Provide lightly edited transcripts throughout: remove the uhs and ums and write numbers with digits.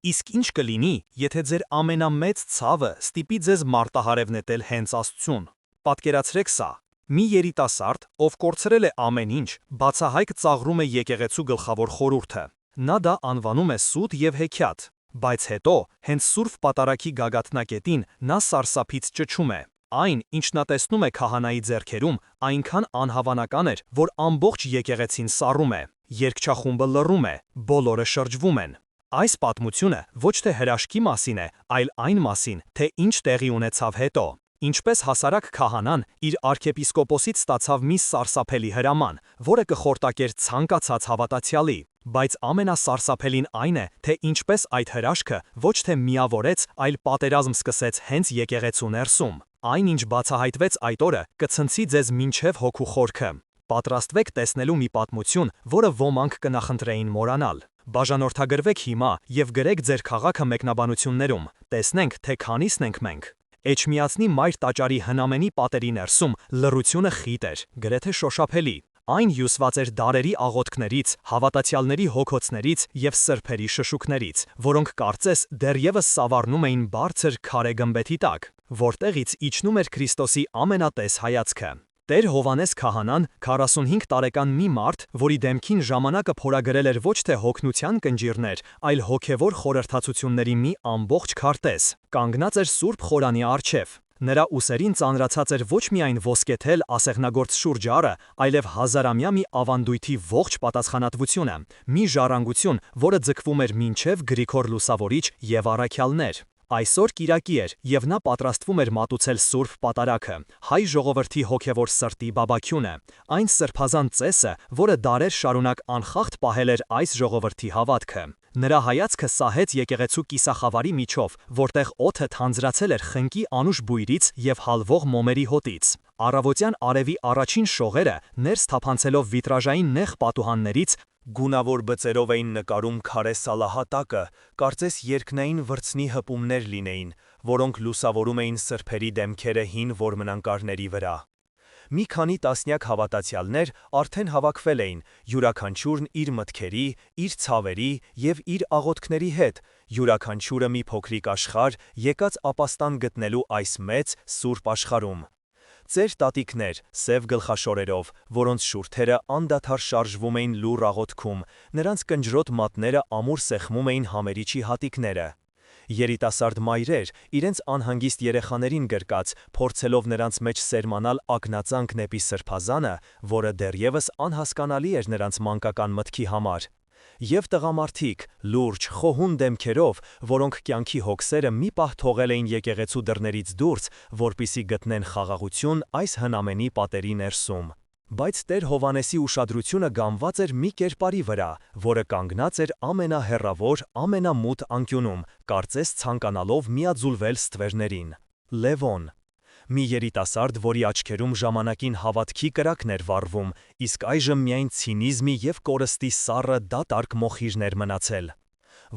Իսկ ինչ կլինի, եթե ձեր ամենամեծ ցավը ստիպի ձեզ մարտահարև նետել հենց Աստծուն։ Պատկերացրեք սա. մի երիտասարդ, ով կորցրել է ամեն ինչ, բացահայտ ծաղրում է եկեղեցու գլխավոր խորհուրդը։ Նա դա անվանում է սուտ և հեքիաթ, բայց հետո, հենց Սուրբ Պատարագի գագաթնակետին, նա սարսափից ճչում է. այն, ինչ նա տեսնում է քահանայի ձեռքերում, այնքան անհավանական էր, որ ամբողջ եկեղեցին սառում է, երգչախումբը լռում է, բոլորը շրջվում են։ Այս պատմությունը ոչ թե հրաշքի մասին է, այլ այն մասին, թե ինչ տեղի ունեցավ հետո։ Ինչպես հասարակ քահանան իր արքեպիսկոպոսից ստացավ մի սարսափելի հրաման, որը կխորտակեր ցանկացած հավատացյալի, բայց ամենասարսափելին այն է, թե ինչպես այդ հրաշքը ոչ թե միավորեց, այլ պատերազմ սկսեց հենց եկեղեցու ներսում։ Այն, ինչ բացահայտվեց այդ օրը, կցնցի ձեզ մինչև հոգու խորքը։ Պատրաստվեք տեսնելու մի պատմություն, որը ոմանք կնախընտրեին մոռանալ։ Բաժանորդագրվեք հիմա և գրեք ձեր քաղաքը մեկնաբանություններում, տեսնենք, թե քանիսն ենք մենք։ Էջմիածնի մայր տաճարի հնամենի պատերի ներսում լռությունը խիտ էր, գրեթե շոշափելի։ Այն հյուսված էր դարերի աղոթքներից, հավատացյալների հոգոցներից և սրբերի շշուկներից, որոնք կարծես դեռևս սավառնում էին բարձր քարե գմբեթի տակ, որտեղից իջնում էր Քրիստոսի ամենատես հայացքը։ Տեր Հովհաննես քահանան, 45 տարեկան մի մարդ, որի դեմքին ժամանակը փորագրել էր ոչ թե հոգնության կնճիռներ, այլ հոգևոր խորհրդածությունների մի ամբողջ քարտեզ, կանգնած էր Սուրբ խորանի առջև։ Նրա ուսերին ծանրացած էր ոչ միայն ոսկեթել ասեղնագործ շուրջարը, այլև հազարամյա մի ավանդույթի ողջ պատասխանատվությունը, մի ժառանգություն, որը ձգվում էր մինչև Գրիգոր Լուսավորիչ և առաքյալներ։ Այսօր կիրակի էր, և նա պատրաստվում էր մատուցել Սուրբ Պատարագը, հայ ժողովրդի հոգևոր սրտի բաբաքյունը, այն սրբազան ծեսը, որը դարեր շարունակ անխախտ պահել էր այս ժողովրդի հավատքը։ Նրա հայացքը սահեց եկեղեցու կիսախավարի միջով, որտեղ օդը թանձրացել էր խնկի անուշ բույրից և հալվող մոմերի հոտից։ Առավոտյան արևի առաջին շողերը, ներս թափանցելով վիտրաժային նեղ պատուհաններից, գունավոր բծերով էին նկարում քարե սալահատակը, կարծես երկնային վրձնի հպումներ լինեին, որոնք լուսավորում էին սրբերի դեմքերը հին որմնանկարների վրա։ Մի քանի տասնյակ հավատացյալներ արդեն հավաքվել էին, յուրաքանչյուրն իր մտքերի, իր ցավերի և իր աղոթքների հետ, յուրաքանչյուրը մի փոքրիկ աշխարհ եկած ապաստան գտնելու այս մեծ, սուրբ աշխարհում։ Ծեր տատիկներ, սև գլխաշորերով, որոնց շուրթերը անդադար շարժվում էին լուռ աղոթքում, նրանց կնճռոտ մատները ամուր սեղմում էին համերիչի հատիկները։ Երիտասարդ մայրեր, իրենց անհանգիստ երեխաներին գրկած, փորձելով նրանց մեջ սերմանալ ակնածանք նեպի սրբազանը, որը դեռևս անհասկանալի էր նրանց մանկական մտքի համար։ Եվ տղամարդիկ, լուրջ, խոհուն դեմքերով, որոնք կյանքի հոգսերը մի պահ թողել էին եկեղեցու դռներից դուրս, որպեսզի գտնեն խաղաղություն այս հնամենի պատերի ներսում։ Բայց Տեր Հովհաննեսի ուշադրությունը գամված էր մի կերպարի վրա, որը կանգնած էր ամենահեռավոր, ամենամութ անկյունում, կարծես ցանկանալով միաձուլվել ստվերներին։ Լևոն։ Մի երիտասարդ, որի աչքերում ժամանակին հավատքի կրակն էր վառվում, իսկ այժմ միայն ցինիզմի և կորստի սառը դատարկ մոխիրն էր մնացել։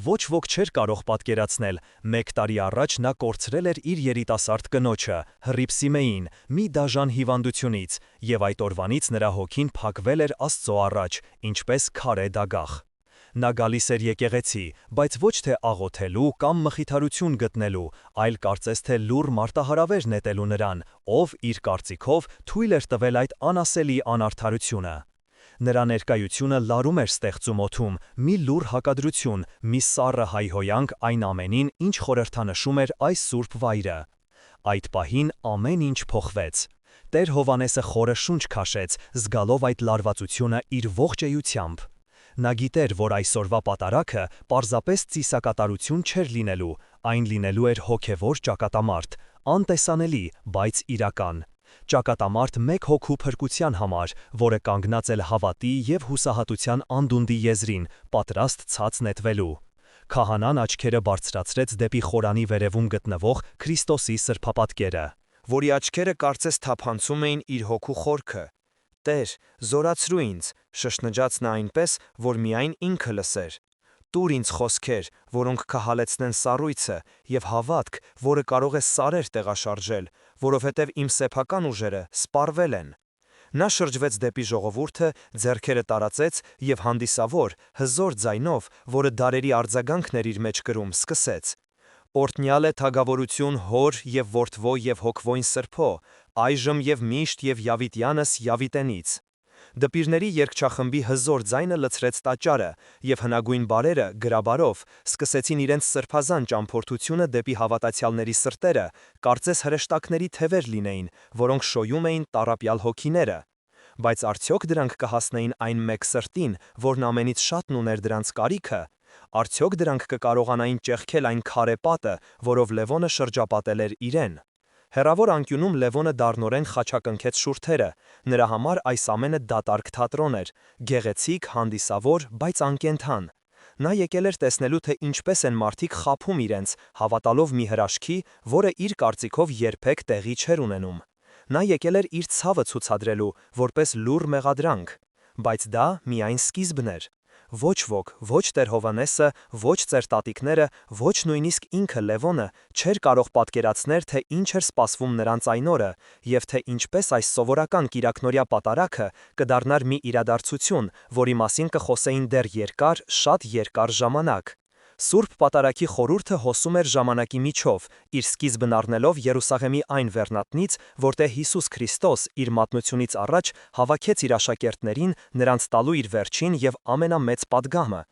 Ոչ ոք չէր կարող պատկերացնել, 1 տարի առաջ նա կորցրել էր իր երիտասարդ կնոջը, հռիփսիմեին, մի դաժան հիվանդությունից, և այդ օրվանից նրա հոգին փակվել էր Աստծո առաջ, ինչպես քարե դագաղ։ Նա գալիս էր եկեղեցի, բայց ոչ թե աղոթելու կամ մխիթարություն գտնելու, այլ կարծես թե լուռ մարտահրավեր նետելու նրան, ով իր կարծիքով թույլ էր տվել այդ անասելի անարդարությունը։ Նրա ներկայությունը լարում էր ստեղծում օդում, մի լուռ հակադրություն, մի սառը հայհոյանք այն ամենին, ինչ խորհրդանշում էր այս սուրբ վայրը։ Այդ պահին ամեն ինչ փոխվեց։ Տեր Հովհաննեսը խորը շունչ քաշեց, զգալով այդ լարվածությունը իր ողջ էությամբ։ Նա գիտեր, որ այսօրվա պատարագը պարզապես ծիսակատարություն չէր լինելու, այն լինելու էր հոգևոր ճակատամարտ, անտեսանելի, բայց իրական։ Ճակատամարտ մեկ հոգու փրկության համար, որը կանգնած էր հավատի և հուսահատության անդունդի եզրին, պատրաստ ցած նետվելու։ Քահանան աչքերը բարձրացրեց դեպի խորանի վերևում գտնվող Քրիստոսի սրբապատկերը, որի աչքերը կարծես թափանցում էին իր հոգու խորքը։ Տեր, զորացրու ինձ, շշնջաց նա այնպես, որ միայն ինքը լսեր։ Տուր ինձ խոսքեր, որոնք կհալեցնեն սառույցը, և հավատք, որը կարող է սարեր տեղաշարժել, որովհետև իմ սեփական ուժերը սպառվել են։ Նա շրջվեց դեպի ժողովուրդը, ձեռքերը տարածեց և հանդիսավոր, հզոր ձայնով, որը դարերի արձագանքն էր իր մեջ կրում, սկսեց. Օրհնյալ է թագավորություն հոր և որդվո և հոգվոյն սրբո, այժմ և միշտ և յավիտյանս յավիտենից։ Դպիրների երգչախմբի հզոր ձայնը լցրեց տաճարը, և հնագույն բարերը, գրաբարով, սկսեցին իրենց սրբազան ճամփորդությունը դեպի հավատացյալների սրտերը, կարծես հրեշտակների թևեր լինեին, որոնք շոյում էին տառապյալ հոգիները։ Բայց արդյոք դրանք կհասնեին այն մեկ սրտին, որն ամենից շատն ուներ դրանց կարիքը։ Արդյոք դրանք կկարողանային ճեղքել այն քարե պատը, որով Լևոնը շրջապատել էր իրեն։ Հեռավոր անկյունում Լևոնը դառնորեն խաչակնքեց շուրթերը, նրա համար այս ամենը դատարկ թատրոն էր, գեղեցիկ, հանդիսավոր, բայց անկենդան։ Նա եկել էր տեսնելու, թե ինչպես են մարդիկ խաբում իրենց, հավատալով մի հրաշքի, որը իր կարծիքով երբեք տեղի չէր ունենում։ Նա եկել էր իր ցավը ցուցադրելու, որպես լուռ մեղադրանք։ Բայց դա միայն սկիզբն էր։ Ոչ ոք, ոչ Տեր Հովհաննեսը, ոչ ծեր տատիկները, ոչ նույնիսկ ինքը Լևոնը չէր կարող պատկերացնել, թե ինչ էր սպասվում նրանց այն օրը, և թե ինչպես այս սովորական կիրակնօրյա պատարագը կդառնար մի իրադարձություն, որի մասին կխոսեին դեռ երկար, շատ երկար ժամանակ։ Սուրբ պատարագի խորհուրդը հոսում էր ժամանակի միջով, իր սկիզբն առնելով Երուսաղեմի այն վերնատնից, որտեղ Հիսուս Քրիստոս իր մատնությունից առաջ հավաքեց իր աշակերտներին, նրանց տալու իր վերջին և ամենամեծ պատգամը։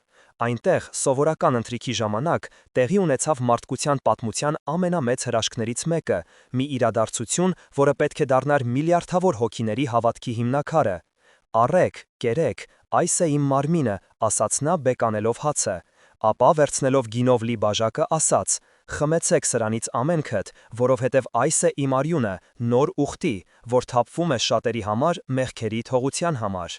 Այնտեղ, սովորական ընթրիքի ժամանակ, տեղի ունեցավ մարդկության պատմության ամենամեծ հրաշքներից մեկը, մի իրադարձություն, որը պետք է դառնար միլիարդավոր հոգիների հավատքի հիմնաքարը։ «Առեք, կերեք, այս է իմ մարմինը», ասաց նա բեկանելով հացը, ապա վերցնելով գինով լի բաժակը ասաց. «Խմեցեք սրանից ամենքդ, որովհետև այս է իմ արյունը, նոր ուխտի, որ թափվում է շատերի համար մեղքերի թողության համար»։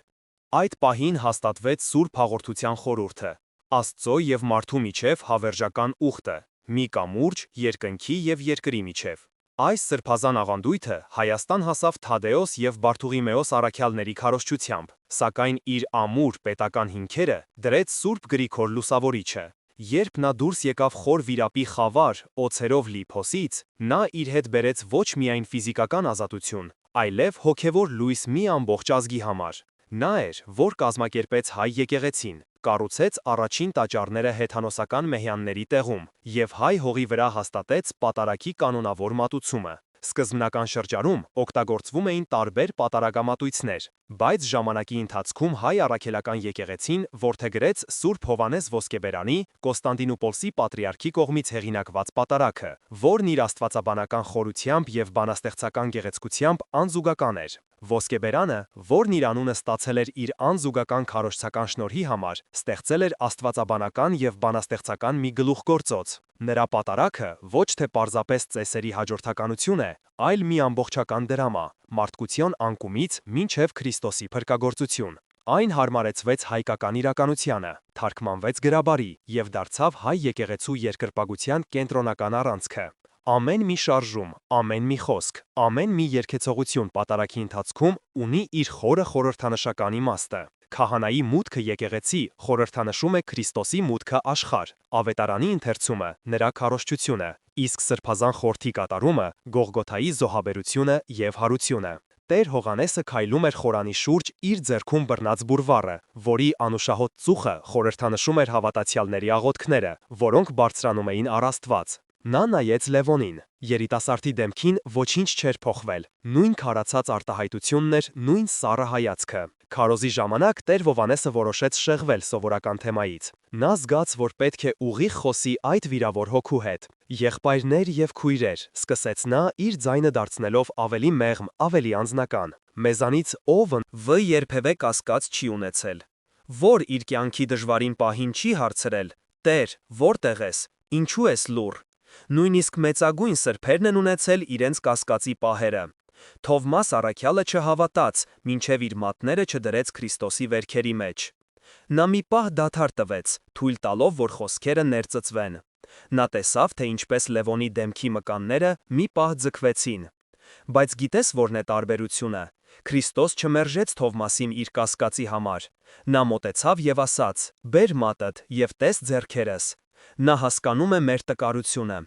Այդ պահին հաստատվեց Սուրբ Հաղորդության խորհուրդը, Աստծո և մարդու միջև հավերժական ուխտը, մի կամուրջ, երկնքի և երկրի միջև։ Այս սրբազան աղանդույթը Հայաստան հասավ Թադեոս և Բարթուղիմեոս առաքյալների քարոզչությամբ, սակայն իր ամուր պետական հիմքերը դրեց Սուրբ Գրիգոր Լուսավորիչը։ Երբ նա դուրս եկավ խոր վիրապի խավար, օձերով լի փոսից, նա իր հետ բերեց ոչ միայն ֆիզիկական ազատություն, այլև հոգևոր լույս մի ամբողջ ազգի համար։ Նա էր, որ կազմակերպեց հայ եկեղեցին, կառուցեց առաջին տաճարները հեթանոսական մեհյանների տեղում և հայ հողի վրա հաստատեց պատարագի կանոնավոր մատուցումը։ Սկզբնական շրջանում օգտագործվում էին տարբեր պատարագամատույցներ, բայց ժամանակի ընթացքում հայ առաքելական եկեղեցին որդեգրեց Սուրբ Հովհաննես Ոսկեբերանի Կոստանդինուպոլսի պատրիարքի կողմից հեղինակված պատարագը, որն իր աստվածաբանական խորությամբ և բանաստեղծական գեղեցկությամբ անզուգական էր։ Ոսկեբերանը, որն իր անունը ստացել էր իր անզուգական քարոզչական շնորհի համար, ստեղծել էր աստվածաբանական և բանաստեղծական մի գլուխգործոց։ Նրա պատարագը ոչ թե պարզապես ծեսերի հաջորդականություն է, այլ մի ամբողջական դրամա, մարդկության անկումից մինչև Քրիստոսի փրկագործություն։ Այն հարմարեցվեց հայկական իրականությանը, թարգմանվեց գրաբարի և դարձավ հայ եկեղեցու երկրպագության կենտրոնական առանցքը։ Ամեն մի շարժում, ամեն մի խոսք, ամեն մի երգեցողություն պատարագի ընթացքում ունի իր խորը խորհրդանշական իմաստը։ Քահանայի մուտքը եկեղեցի խորհրդանշում է Քրիստոսի մուտքը աշխարհ, ավետարանի ընթերցումը նրա քարոզչությունը, իսկ սրբազան խորհրդի կատարումը Գողգոթայի զոհաբերությունը և հարությունը։ Տեր Հովհաննեսը քայլում էր խորանի շուրջ իր ձեռքում բռնած բուրվառը, որի անուշահոտ ծուխը խորհրդանշում էր հավատացյալների աղոթքները, որոնք բարձրանում էին առ Աստված։ Նա նայեց Լևոնին։ Երիտասարդի դեմքին ոչինչ չէր փոխվել, նույն քարացած արտահայտությունն էր, նույն սառը հայացքը։ Քարոզի ժամանակ Տեր Հովհաննեսը որոշեց շեղվել սովորական թեմայից։ Նա զգաց, որ պետք է ուղիղ խոսի այդ վիրավոր հոգու հետ։ «Եղբայրներ և քույրեր», սկսեց նա, իր ձայնը դարձնելով ավելի մեղմ, ավելի անձնական։ «Մեզանից ով երբևէ կասկած չի ունեցել։ Ո՞ր իր կյանքի դժվարին պահին չի հարցրել. «Տեր, որտե՞ղ ես, ինչու ես լուռ»։ Նույնիսկ մեծագույն սրբերն են ունեցել իրենց կասկածի պահերը։ Թովմաս առաքյալը չհավատաց, մինչև իր մատները չդրեց Քրիստոսի վերքերի մեջ։ Նա մի պահ դադար տվեց, թույլ տալով, որ խոսքերը ներծծվեն։ Նա տեսավ, թե ինչպես Լևոնի դեմքի մկանները մի պահ ձգվեցին։ Բայց գիտես ո՞րն է տարբերությունը։ Քրիստոս չմերժեց Թովմասին իր կասկածի համար։ Նա մոտեցավ և ասաց. «Բեր մատդ և տես ձեռքերս»։ Նա հասկանում է մեր տկարությունը։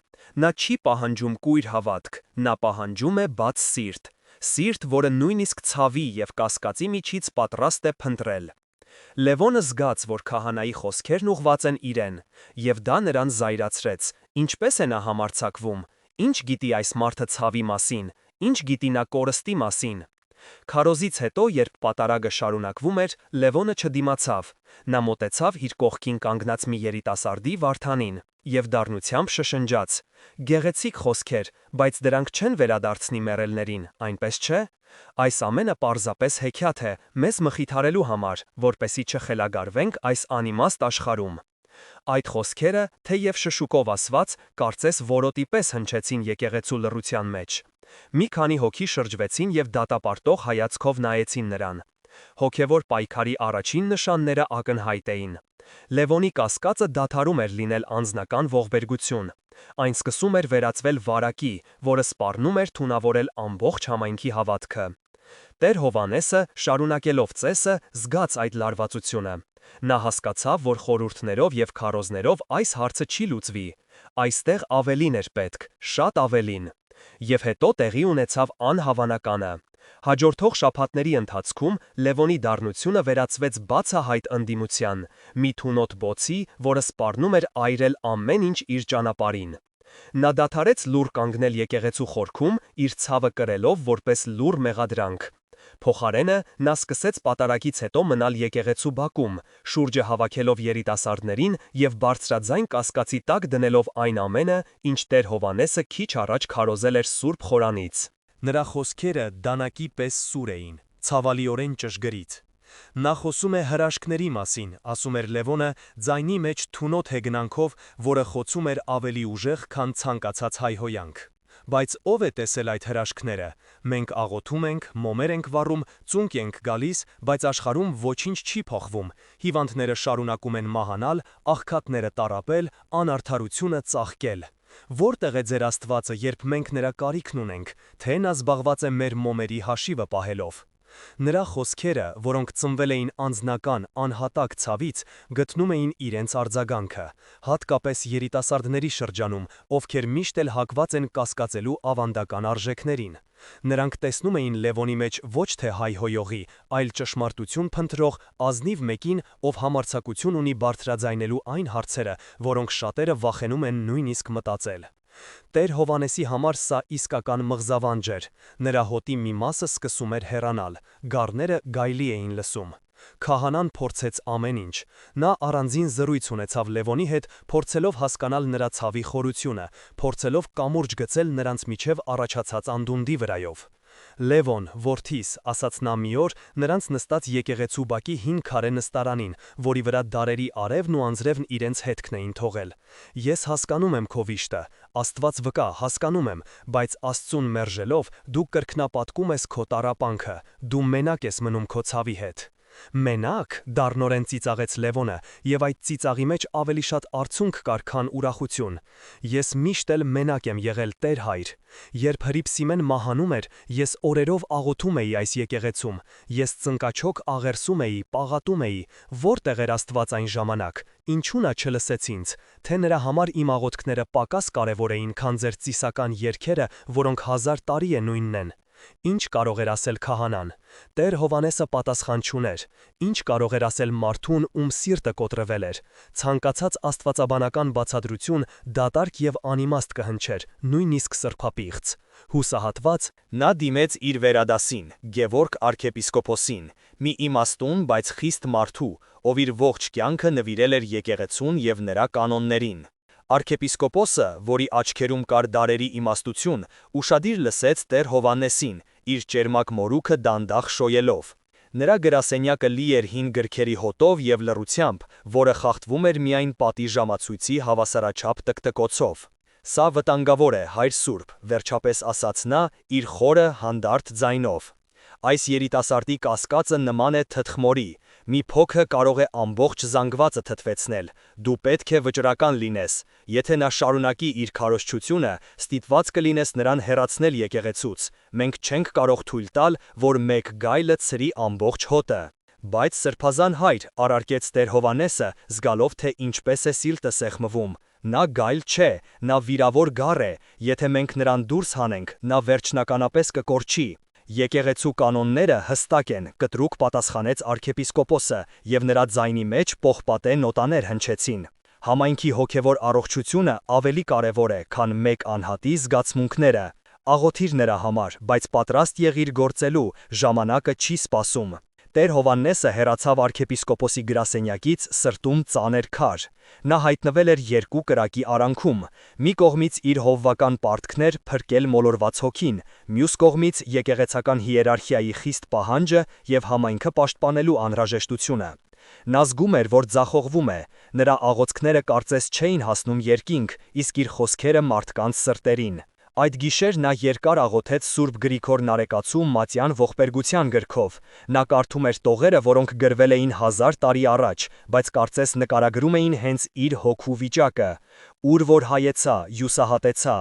Նա չի պահանջում կույր հավատք, նա պահանջում է բաց սիրտ։ Սիրտ, որը նույնիսկ ցավի եւ կասկածի միջից պատրաստ է փնտրել։ Լևոնը զգաց, որ քահանայի խոսքերն ուղված են իրեն, եւ դա նրան զայրացրեց։ Ինչպես է նա համարձակվում։ Ինչ գիտի այս մարդը ցավի մասին, ինչ գիտի նա կորստի մասին։ Քարոզից հետո, երբ պատարագը շարունակվում էր, Լևոնը չդիմացավ։ Նա մոտեցավ իր կողքին կանգնած մի երիտասարդի Վարդանին եւ դառնությամբ շշնջաց. «Գեղեցիկ խոսքեր, բայց դրանք չեն վերադարձնի մեռելներին, այնպես չէ։ Այս ամենը պարզապես հեքիաթ է, մեզ մխիթարելու համար, որպեսզի չխելագարվենք այս անիմաստ աշխարհում»։ Այդ խոսքերը, թեև շշուկով ասված, կարծես որոտի պես հնչեցին եկեղեցու լռության մեջ։ Մի քանի հոգի շրջվեցին եւ դատապարտող հայացքով նայեցին նրան։ Հոգևոր պայքարի առաջին նշանները ակնհայտ էին։ Լևոնի կասկածը դադարում էր լինել անձնական ողբերգություն։ Այն սկսում էր վերածվել վարակի, որը սպառնում էր թունավորել ամբողջ համայնքի հավատքը։ Տեր Հովհաննեսը, շարունակելով ծեսը, զգաց այդ լարվածությունը։ Նա հասկացավ, որ խորհուրդներով եւ քարոզներով այս հարցը չի լուծվի։ Այստեղ ավելին էր պետք, շատ ավելին։ Եվ հետո տեղի ունեցավ անհավանականը։ Հաջորդող շաբաթների ընթացքում Լևոնի դառնությունը վերածվեց բացահայտ ընդդիմության, մի թունոտ բոցի, որը սպառնում էր այրել ամեն ինչ իր ճանապարհին։ Նա դադարեց լուռ կանգնել եկեղեցու խորքում, իր ցավը կրելով որպես լուռ մեղադրանք։ Փոխարենը նա սկսեց պատարագից հետո մնալ եկեղեցու բակում, շուրջը հավաքելով երիտասարդներին եւ բարձրաձայն կասկածի տակ դնելով այն ամենը, ինչ Տեր Հովհաննեսը քիչ առաջ քարոզել էր Սուրբ Խորանից։ Նրա խոսքերը դանակի պես սուր էին, ցավալիորեն ճշգրիտ։ Նա խոսում է հրաշքների մասին, ասում էր Լևոնը, ձայնի մեջ թունոտ հեգնանքով, որը խոցում էր ավելի ուժեղ, քան ցանկացած հայհոյանք։ Բայց ով է տեսել այդ հրաշքները։ Մենք աղոթում ենք, մոմեր ենք վառում, ծունկ ենք գալիս, բայց աշխարհում ոչինչ չի փոխվում։ Հիվանդները շարունակում են մահանալ, աղքատները տառապել, անարդարությունը ծաղկել։ Որտեղ է ձեր Աստվածը, երբ մենք նրա կարիքն ունենք, թե նա զբաղված է մեր մոմերի հաշիվը պահելով։ Նրա խոսքերը, որոնք ծնվել էին անձնական, անհատակ ցավից, գտնում էին իրենց արձագանքը, հատկապես երիտասարդների շրջանում, ովքեր միշտ էլ հակված են կասկածելու ավանդական արժեքներին։ Նրանք տեսնում էին Լևոնի մեջ ոչ թե հայհոյողի, այլ ճշմարտություն փնտրող ազնիվ մեկին, ով համարձակություն ունի բարձրաձայնելու այն հարցերը, որոնք շատերը վախենում են նույնիսկ մտածել։ Տեր Հովհաննեսի համար սա իսկական մղզավանջ էր։ Նրա հոտի մի մասը սկսում էր հեռանալ, գառները գայլի էին լսում։ Քահանան փորձեց ամեն ինչ։ Նա առանձին զրույց ունեցավ Լևոնի հետ, փորձելով հասկանալ նրա ցավի խորությունը, փորձելով կամուրջ գցել նրանց միջև առաջացած անդունդի վրայով։ Լևոն, որդիս, ասաց նա մի օր նրանց նստած եկեղեցու բակի հին քարե նստարանին, որի վրա դարերի արևն ու անձրևն իրենց հետքն էին թողել։ Ես հասկանում եմ քո վիշտը, Աստված վկա, հասկանում եմ, բայց Աստծուն մերժելով դու կրկնապատկում ես քո տառապանքը, դու մենակ ես մնում քո ցավի հետ։ Մենակ, դառնորեն ծիծաղեց Լևոնը, եւ այդ ծիծաղի մեջ ավելի շատ արցունք կար, քան ուրախություն։ Ես միշտ էլ մենակ եմ եղել, Տեր Հայր։ Երբ Հրիփսիմեն մահանում էր, ես օրերով աղոթում էի այս եկեղեցում։ Ես ծնկաչոք աղերսում էի, պաղատում էի։ Որտեղ էր Աստված այն ժամանակ։ Ինչու նա չլսեց ինձ, թե նրա համար իմ աղոթքները պակաս կարևոր էին, քան ձեր ծիսական երգերը, որոնք 1000 տարի է նույնն են։ Ինչ կարող էր ասել քահանան։ Տեր Հովհաննեսը պատասխան չուներ։ Ինչ կարող էր ասել մարդուն, ում սիրտը կոտրվել էր։ Ցանկացած աստվածաբանական բացատրություն դատարկ եւ անիմաստ կհնչեր, նույնիսկ սրբապիղծ։ Հուսահատված նա դիմեց իր վերադասին, Գևորգ arczepiskopոսին, մի իմաստուն, բայց խիստ մարդու, ով իր ողջ կյանքը նվիրել էր եկեղեցուն եւ նրա կանոններին։ Arczepiskopոսը, որի աչքերում կար դարերի իմաստություն, ուշադիր լսեց Տեր Հովհաննեսին, իր ճերմակ մորուքը դանդաղ շոյելով։ Նրա գրասենյակը լի էր հին գրքերի հոտով եւ լռությամբ, որը խախտվում էր միայն պատի ժամացույցի հավասարաչափ տկտկոցով։ Սա վտանգավոր է, Հայր Սուրբ, վերջապես ասաց նա, իր խորը, հանդարտ ձայնով։ Այս երիտասարդի կասկածը նման է թթխմորի, մի փոքը կարող է ամբողջ զանգվածը թթվեցնել, դու պետք է վճռական լինես, եթե նա շարունակի իր քարոզչությունը, ստիպված կլինես նրան հեռացնել եկեղեցուց, մենք չենք կարող թույլ տալ, որ մեկ գայլը ցրի ամբողջ հոտը։ Բայց Սրբազան Հայր, առարկեց Տեր Հովհաննեսը, զգալով, թե ինչպես է սիրտը սեղմվում, նա գայլ չէ, նա վիրավոր գառ է, եթե մենք նրան դուրս հանենք, նա վերջնականապես կկորչի։ Եկեղեցու կանոնները հստակ են, կտրուկ պատասխանեց arczepiskopos-ը, եւ նրա ձայնի մեջ պողպատե նոտաներ հնչեցին։ Համայնքի հոգևոր առողջությունը ավելի կարևոր է, քան մեկ անհատի զգացմունքները։ Աղոթիր նրա համար, բայց պատրաստ եղիր գործելու, ժամանակը չի սպասում։ Տեր Հովհաննեսը հեռացավ arczepiskopos-ի գրասենյակից սրտում ծանր քար։ Նա հայտնվել էր երկու կրակի արանքում, մի կողմից իր հովվական պարտքներ փրկել մոլորված հոգին, մյուս կողմից եկեղեցական հիերարխիայի խիստ պահանջը եւ համայնքը պաշտպանելու անհրաժեշտությունը։ Նա զգում էր, որ ձախողվում է, նրա աղոթքները կարծես չէին հասնում երկինք, իսկ իր խոսքերը մարդկանց սրտերին։ Այդ գիշեր նա երկար աղոթեց Սուրբ Գրիգոր Նարեկացու Մատյան ողբերգության գրքով։ Նա կարդում էր տողերը, որոնք գրվել էին 1000 տարի առաջ, բայց կարծես նկարագրում էին հենց իր հոգու վիճակը։ Ուր որ հայեցա, հյուսահատեցա։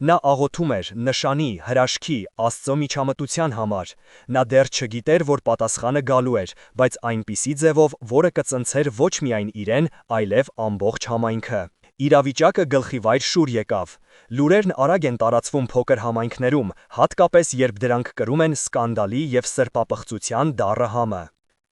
Նա աղոթում էր նշանի, հրաշքի, Աստծո միջամտության համար։ Նա դեռ չգիտեր, որ պատասխանը գալու էր, բայց այնպիսի ձևով, որը կծնցեր ոչ միայն իրեն, այլև ամբողջ համայնքը։ Իրավիճակը գլխիվայր շուր եկավ։ Լուրերն արագ են տարածվում փոքր համայնքներում, հատկապես երբ դրանք կրում են սկանդալի եւ սրբապղծության դառը համը։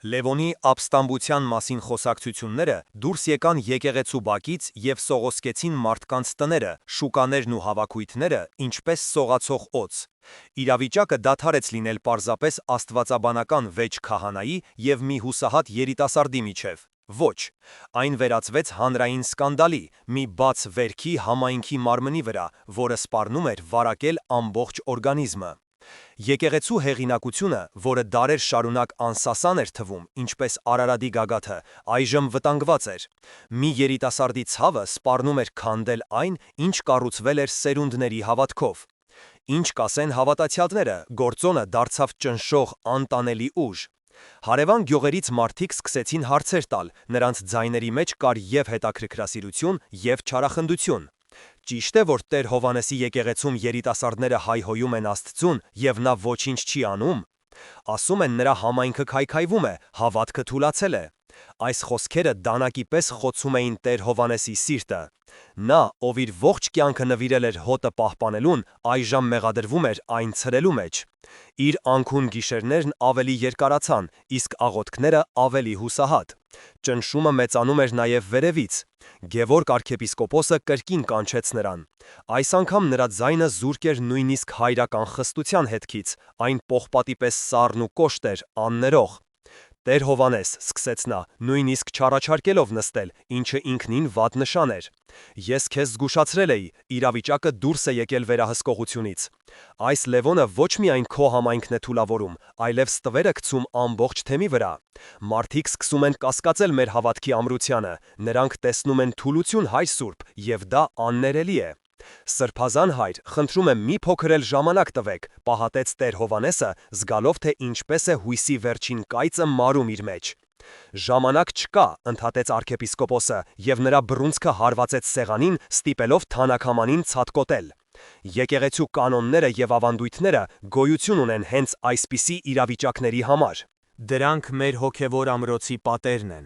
Լևոնի ապստամբության մասին խոսակցությունները դուրս եկան եկեղեցու բակից եւ սողոսկեցին մարդկանց տները, շուկաներն ու հավաքույթները, ինչպես սողացող օձ։ Իրավիճակը դադարեց լինել պարզապես աստվածաբանական վեճ քահանայի եւ մի հուսահատ երիտասարդի միջև։ Ոչ, այն վերածվեց հանրային սկանդալի, մի բաց վերքի համայնքի մարմնի վրա, որը սպառնում էր վարակել ամբողջ օրգանիզմը։ Եկեղեցու հեղինակությունը, որը դարեր շարունակ անսասան էր թվում, ինչպես Արարատի գագաթը, այժմ վտանգված էր։ Մի երիտասարդի ցավը սպառնում էր քանդել այն, ինչ կառուցվել էր սերունդների հավատքով։ Ինչ կասեն հավատացյալները, գործոնը դարձավ ճնշող, անտանելի ուժ։ Հարևան գյուղերից մարդիկ սկսեցին հարցեր տալ, նրանց ձայների մեջ կար եւ հետաքրքրասիրություն, եւ չարախնդություն։ Ճիշտ է, որ Տեր Հովհաննեսի եկեղեցում երիտասարդները հայհոյում են Աստծուն, եւ նա ոչինչ չի անում։ Ասում են նրա համայնքը քայքայվում է, հավատքը թուլացել է։ Այս խոսքերը դանակի պես խոցում էին Տեր Հովհաննեսի սիրտը։ Նա, ով իր ողջ կյանքը նվիրել էր հոտը պահպանելուն, այժմ մեղադրվում էր այն ցրելու մեջ։ Իր անքուն գիշերներն ավելի երկարացան, իսկ աղոթքները ավելի հուսահատ։ Ճնշումը մեծանում էր նաև վերևից։ Գևորգ arczepiskopos-ը կրկին կանչեց նրան։ Այս անգամ նրա ձայնը զուրկ էր նույնիսկ հայրական խստության հետքից, այն պողպատի պես սառն ու կոշտ էր, աններող։ Տեր Հովհաննես, սկսեց նա, նույնիսկ չառաջարկելով նստել, ինչը ինքնին վատ նշան էր։ Ես քեզ զգուշացրել էի, իրավիճակը դուրս է եկել վերահսկողությունից։ Այս Լևոնը ոչ միայն քո համայնքն է թուլավորում, այլև ստվեր է գցում ամբողջ թեմի վրա։ Մարդիկ սկսում են կասկածել մեր հավատքի ամրությանը, նրանք տեսնում են թուլություն Հայր Սուրբ, եւ դա աններելի է։ Սրբազան Հայր, խնդրում եմ մի փոքր էլ ժամանակ տվեք, պահատեց Տեր Հովհաննեսը, զգալով թե ինչպես է հույսի վերջին կայծը մարում իր մեջ։ Ժամանակ չկա, ընդհատեց arczepiskopos-ը, եւ նրա բռունցքը հարվածեց սեղանին, ստիպելով թանաքամանին ցատկոտել։ Եկեղեցու կանոնները եւ ավանդույթները գոյություն ունեն հենց այսպիսի իրավիճակների համար։ Դրանք մեր հոգևոր ամրոցի պատերն են։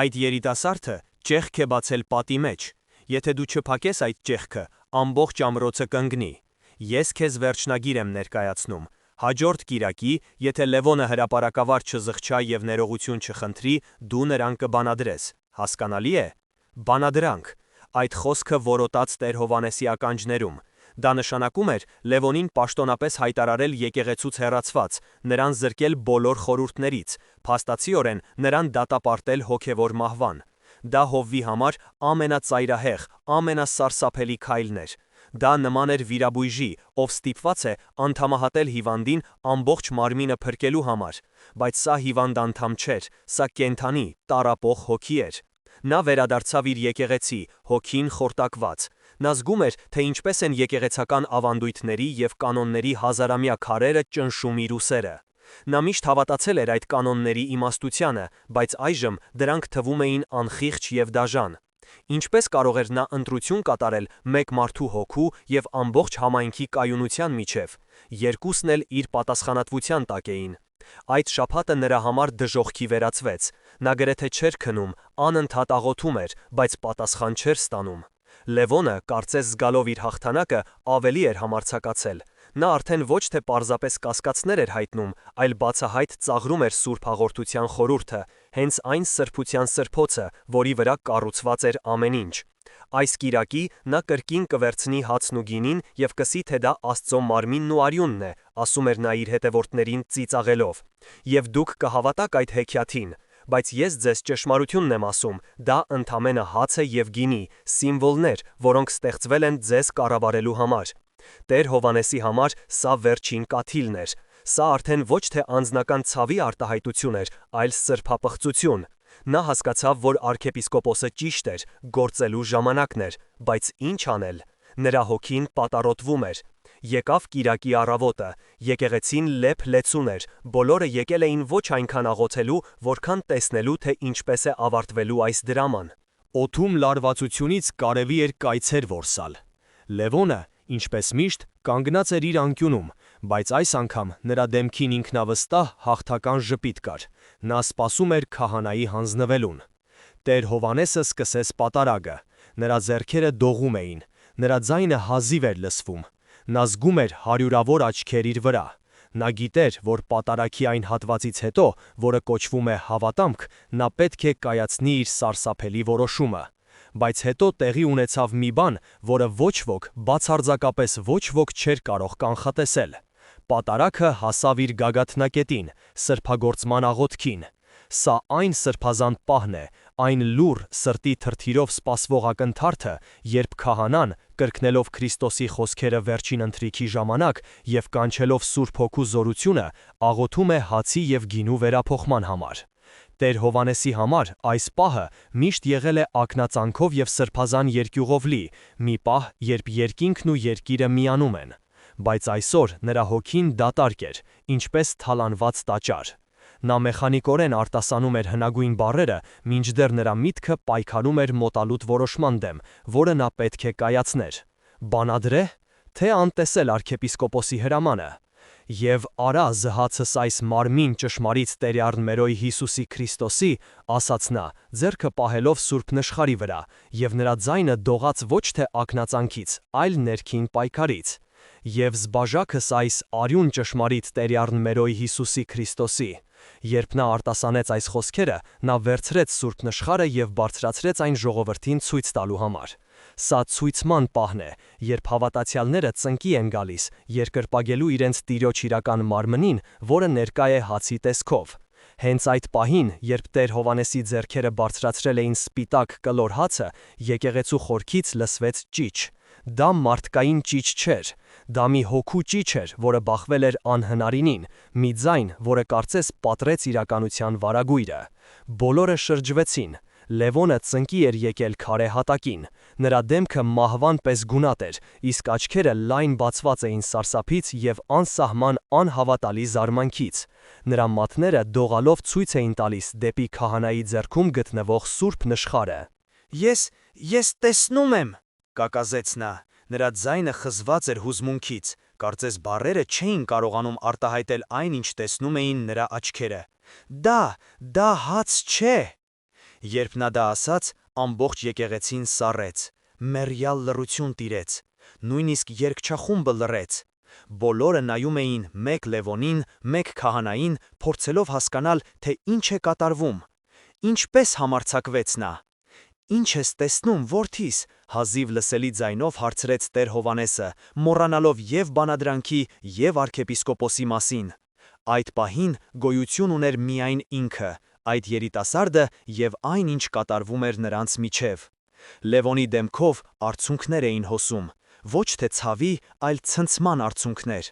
Այդ երիտասարդը ճեղք է բացել պատի մեջ։ Եթե դու չփակես այդ ճեղքը, ամբողջ ամրոցը կընկնի։ Ես քեզ վերջնագիր եմ ներկայացնում։ Հաջորդ կիրակի, եթե Լևոնը հրապարակավար չզղջա եւ ներողություն չխնդրի, դու նրան կբանադրես։ Հասկանալի է։ Բանադրանք։ Այդ խոսքը որոտաց Տեր Հովհաննեսի ականջներում։ Դա նշանակում էր Լևոնին պաշտոնապես հայտարարել եկեղեցուց հեռացված, նրան զրկել բոլոր խորհուրդներից, փաստացիորեն նրան դատապարտել հոգևոր մահվան։ Դա Հովվի համար ամենածայրահեղ, ամենասարսափելի քայլն էր։ Դա նման էր վիրաբույժի, ով ստիպված է անդամահատել հիվանդին ամբողջ մարմինը փրկելու համար, բայց սա հիվանդ անդամ չէր, սա կենդանի, տառապող հոգի էր։ Նա վերադարձավ իր եկեղեցի, հոգին խորտակված։ Նա զգում էր, թե ինչպես են եկեղեցական ավանդույթների եւ կանոնների հազարամյա քարերը ճնշում իր ուսերը։ Նա միշտ հավատացել էր այդ կանոնների իմաստությանը, բայց այժմ դրանք թվում էին անխիղճ եւ դաժան։ Ինչպես կարող էր նա ընտրություն կատարել մեկ մարդու հոգու եւ ամբողջ համայնքի կայունության միջև։ Երկուսն էլ իր պատասխանատվության տակ էին։ Այդ շաբաթը նրա համար դժոխքի վերածվեց։ Նա գրեթե չէր քնում, անընդհատ աղոթում էր, բայց պատասխան չէր ստանում։ Լևոնը, կարծես զգալով իր հաղթանակը, ավելի էր համարձակացել։ Նա արդեն ոչ թե պարզապես կասկածներ էր հայտնում, այլ բացահայտ ծաղրում էր Սուրբ Հաղորդության խորհուրդը, հենց այն սրբության սրբոցը, որի վրա կառուցված էր ամեն ինչ։ Այս կիրակի նա կրկին կվերցնի հացն ու գինին և կսի, թե դա Աստծո մարմինն ու արյունն է, ասում էր նա իր հետևորդներին ծիծաղելով։ Եվ դուք կհավատաք այդ հեքիաթին, բայց ես ձեզ ճշմարությունն եմ ասում, դա ընդամենը հաց է և գինի, սիմվոլներ, որոնք ստեղծվել են ձեզ կառավարելու համար։ Տեր Հովհաննեսի համար սա վերջին կաթիլն էր։ Սա արդեն ոչ թե անձնական ցավի արտահայտություն էր, այլ սրբապղծություն։ Նա հասկացավ, որ արքեպիսկոպոսը ճիշտ էր, գործելու ժամանակն էր, բայց ինչ անել։ Նրա հոգին պատառոտվում էր։ Եկավ կիրակի առավոտը, եկեղեցին լեփ-լեցուն էր, բոլորը եկել էին ոչ այնքան աղոթելու, որքան տեսնելու, թե ինչպես է ավարտվելու այս դրաման։ Օդում լարվածությունից կարևի էր կայցեր որսալ։ Լևոնը, ինչպես միշտ, կանգնած էր իր անկյունում, բայց այս անգամ նրա դեմքին ինքնավստահ հաղթական ժպիտ կար։ Նա սպասում էր քահանայի հանձնվելուն։ Տեր Հովհաննեսը սկսեց պատարագը։ Նրա ձեռքերը դողում էին, նրա ձայնը հազիվ էր լսվում։ Նա զգում էր հարյուրավոր աչքեր իր վրա։ Նա գիտեր, որ պատարագի այն հատվածից հետո, որը կոչվում է հավատամք, նա պետք է կայացնի իր սարսափելի որոշումը։ Բայց հետո տեղի ունեցավ մի բան, որը ոչ ոք, բացարձակապես ոչ ոք չէր կարող կանխատեսել։ Պատարագը հասավ իր գագաթնակետին, սրբագործման աղոթքին։ Սա այն սրբազան պահն է, այն լուռ սրտի թրթիրով սպասվող ակնթարթը, երբ քահանան, կրկնելով Քրիստոսի խոսքերը վերջին ընթրիքի ժամանակ և կանչելով Սուրբ Հոգու զորությունը, աղոթում է հացի և գինու վերափոխման համար։ Տեր Հովհաննեսի համար այս պահը միշտ եղել է ակնածանքով և սրբազան երկյուղով լի, մի պահ, երբ երկինքն ու երկիրը միանում են։ Բայց այսօր նրա հոգին դատարկ էր, ինչպես թալանված տաճար։ Նա մեխանիկորեն արտասանում էր հնագույն բառերը, մինչդեռ նրա միտքը պայքարում էր մոտալուտ որոշման դեմ, որը նա պետք է կայացներ։ Բանադրե՞, թե անտեսել արքեպիսկոպոսի հրամանը։ «Եվ արա զհացս այս մարմին ճշմարիտ Տերյարն մերոյ Հիսուսի Քրիստոսի», ասաց նա, ձեռքը պահելով սուրբ նշխարի վրա, և նրա ձայնը դողաց ոչ թե ակնածանքից, այլ ներքին պայքարից։ «Եվ զբաժակս այս արյուն ճշմարիտ Տերյարն մերոյ Հիսուսի Քրիստոսի»։ Երբ նա արտասանեց այս խոսքերը, նա վերցրեց սուրբ նշխարը և բարձրացրեց այն ժողովրդին ցույց տալու համար։ Սա ցույցման պահն է, երբ հավատացյալները ծնկի են գալիս, երկրպագելու իրենց Տիրոջ իրական մարմնին, որը ներկա է հացի տեսքով։ Հենց այդ պահին, երբ Տեր Հովհաննեսի ձեռքերը բարձրացրել էին սպիտակ կլոր հացը, եկեղեցու խորքից լսվեց ճիչ։ Դա մարդկային ճիչ չէր, դա մի հոգու ճիչ էր, որը բախվել էր անհնարինին, մի ձայն, որը կարծես պատռեց իրականության վարագույրը։ Բոլորը շրջվեցին։ Լևոնը ծնկի էր եկել քարե հատակին։ Նրա դեմքը մահվան պես գունատ էր, իսկ աչքերը լայն բացված էին սարսափից և անսահման անհավատալի զարմանքից։ Նրա մատները դողալով ցույց էին տալիս դեպի քահանայի ձեռքում գտնվող սուրբ նշխարը։ Ես տեսնում եմ, կակազեց նա։ Նրա ձայնը խզված էր հուզմունքից, կարծես բառերը չէին կարողանում արտահայտել այն, ինչ տեսնում էին նրա աչքերը։ Դա հաց չէ։ Երբ նա դա ասաց, ամբողջ եկեղեցին սառեց, մեռյալ լռություն տիրեց, նույնիսկ երգչախումբը լռեց։ Բոլորը նայում էին մեկ Լևոնին, մեկ քահանային, փորձելով հասկանալ, թե ինչ է կատարվում։ Ինչպես համարձակվեց նա։ «Ինչ ես տեսնում, որդիս», հազիվ լսելի ձայնով հարցրեց Տեր Հովհաննեսը, մոռանալով և բանադրանքի, և արքեպիսկոպոսի մասին։ Այդ պահին գոյություն ուներ միայն ինքը, այդ երիտասարդը և այն, ինչ կատարվում էր նրանց միջև։ Լևոնի դեմքով արցունքներ էին հոսում, ոչ թե ցավի, այլ ցնցման արցունքներ։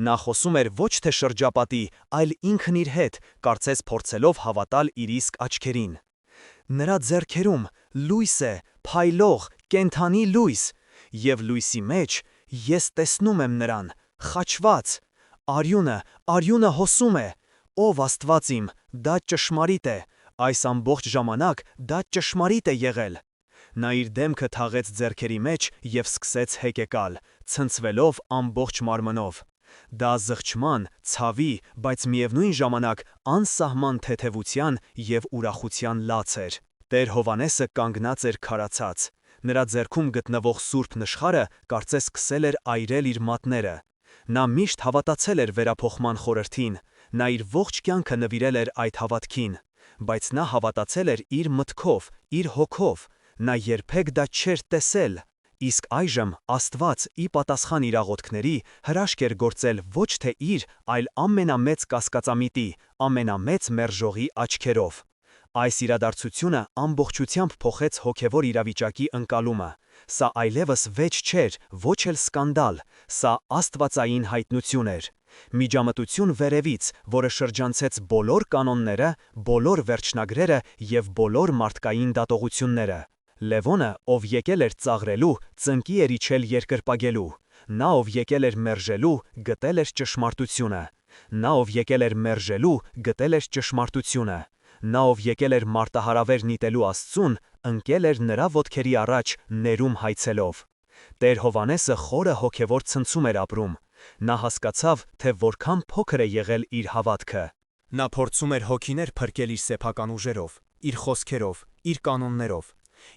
Նա խոսում էր ոչ թե շրջապատի, այլ ինքն իր հետ, կարծես փորձելով հավատալ իր իսկ աչքերին։ Նրա ձեռքերում լույս է, փայլող, կենդանի լույս, և լույսի մեջ ես տեսնում եմ նրան, խաչված։ Արյունը հոսում է։ Ով Աստված իմ, դա ճշմարիտ է, այս ամբողջ ժամանակ դա ճշմարիտ է եղել։ Նա իր դեմքը թաղեց ձեռքերի մեջ և սկսեց հեկեկալ, ցնցվելով ամբողջ մարմնով։ Դա զղջման, ցավի, բայց միևնույն ժամանակ անսահման թեթևության և ուրախության լաց էր։ Տեր Հովհաննեսը կանգնած էր քարացած։ Նրա ձեռքում գտնվող սուրբ նշխարը կարծես սկսել էր այրել իր մատները։ Նա միշտ հավատացել էր վերափոխման խորհրդին, նա իր ողջ կյանքը նվիրել էր այդ հավատքին, բայց նա հավատացել էր իր մտքով, իր հոգով, նա երբեք դա չէր տեսել, իսկ այժմ Աստված ի պատասխան իր աղոթքների հրաշք էր գործել ոչ թե իր, այլ ամենամեծ կասկածամիտի, ամենամեծ մերժողի աչքերով։ Այս իրադարձությունը ամբողջությամբ փոխեց հոգևոր իրավիճակի ընկալումը։ Սա այլևս վեճ չէր, ոչ էլ սկանդալ, սա աստվածային հայտնություն էր։ Միջամտություն վերևից, որը շրջանցեց բոլոր կանոնները, բոլոր վերջնագրերը և բոլոր մարդկային դատողությունները։ Լևոնը, ով եկել էր ծաղրելու, ծնկի էր իջել երկրպագելու։ Նա, ով եկել էր մերժելու, գտել էր ճշմարտությունը։ Նա, ով եկել էր մերժելու, գտել էր ճշմարտությունը։ Նա, ով եկել էր մարտահրավեր նետելու Աստծուն, ընկել էր նրա ոտքերի առաջ ներում հայցելով։ Տեր Հովհաննեսը խորը հոգևոր ցնցում էր ապրում։ Նա հասկացավ, թե որքան փոքր է եղել իր հավատքը։ Նա փորձում էր հոգիներ փրկել իր սեփական ուժերով, իր խոսքերով, իր կանոններով։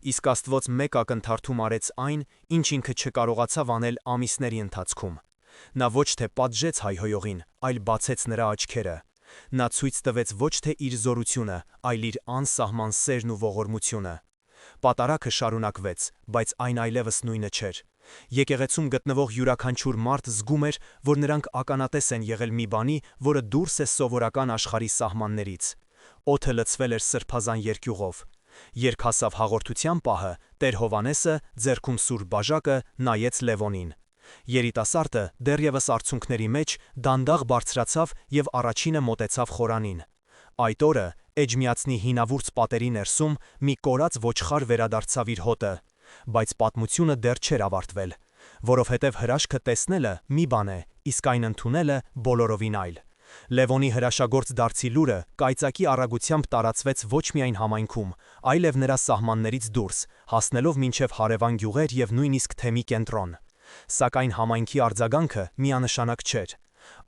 Իսկ Աստված մեկ ակնթարթում արեց այն, ինչ ինքը չկարողացավ անել ամիսների ընթացքում։ Նա ոչ թե պատժեց հայհոյողին, այլ բացեց նրա աչքերը։ Նա ցույց տվեց ոչ թե իր զորությունը, այլ իր անսահման սերն ու ողորմությունը։ Պատարագը շարունակվեց, բայց այն այլևս նույնը չէր։ Եկեղեցում գտնվող յուրաքանչյուր մարդ զգում էր, որ նրանք ականատես են եղել մի բանի, որը դուրս է սովորական աշխարհի սահմաններից։ Օդը լցվել էր սրբազան երկյուղով։ Երբ հասավ հաղորդության պահը, Տեր Հովհաննեսը, ձեռքում սուրբ բաժակը, նայեց Լևոնին։ Երիտասարդը, դեռևս արցունքների մեջ, դանդաղ բարձրացավ և առաջինը մոտեցավ խորանին։ Այդ օրը Էջմիածնի հինավուրց պատերի ներսում մի կորած ոչխար վերադարձավ իր հոտը, բայց պատմությունը դեռ չէր ավարտվել, որովհետև հրաշքը տեսնելը մի բան է, իսկ այն ընդունելը բոլորովին այլ։ Լևոնի հրաշագործ դարձի լուրը կայծակի արագությամբ տարածվեց ոչ միայն համայնքում, այլև նրա սահմաններից դուրս, հասնելով մինչև հարևան գյուղեր և նույնիսկ թեմի կենտրոն։ Սակայն համայնքի արձագանքը միանշանակ չէր։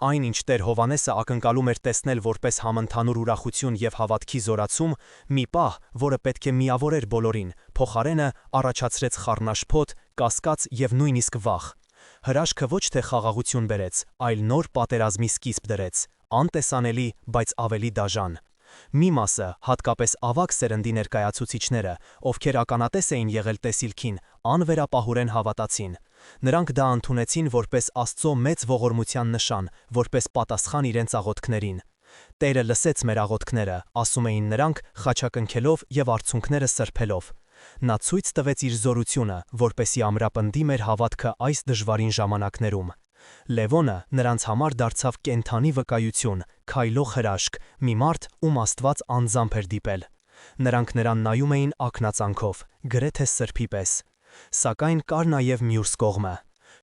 Այն, ինչ Տեր Հովհաննեսը ակնկալում էր տեսնել որպես համընդհանուր ուրախություն և հավատքի զորացում, մի պահ, որը պետք է միավորեր բոլորին, փոխարենը առաջացրեց խառնաշփոթ, կասկած և նույնիսկ վախ։ Հրաշքը ոչ թե խաղաղություն բերեց, այլ նոր պատերազմի սկիզբ դրեց, անտեսանելի, բայց ավելի դաժան։ Մի մասը, հատկապես ավագ սերնդի ներկայացուցիչները, ովքեր ականատես էին եղել տեսիլքին, անվերապահորեն հավատացին։ Նրանք դա ընդունեցին որպես Աստծո մեծ ողորմության նշան, որպես պատասխան իրենց աղոթքներին։ Տերը լսեց մեր աղոթքները, ասում էին նրանք, խաչակնքելով և արցունքները սրբելով։ Նա ցույց տվեց իր զորությունը, որպեսզի ամրապնդի մեր հավատքը այս դժվարին ժամանակներում։ Լևոնը նրանց համար դարձավ կենդանի վկայություն, քայլող հրաշք, մի մարդ, ում Աստված անձամբ էր դիպել։ Նրանք նրան նայում էին ակնածանքով, գրեթե սրբի պես։ Սակայն կար նաև մյուս կողմը։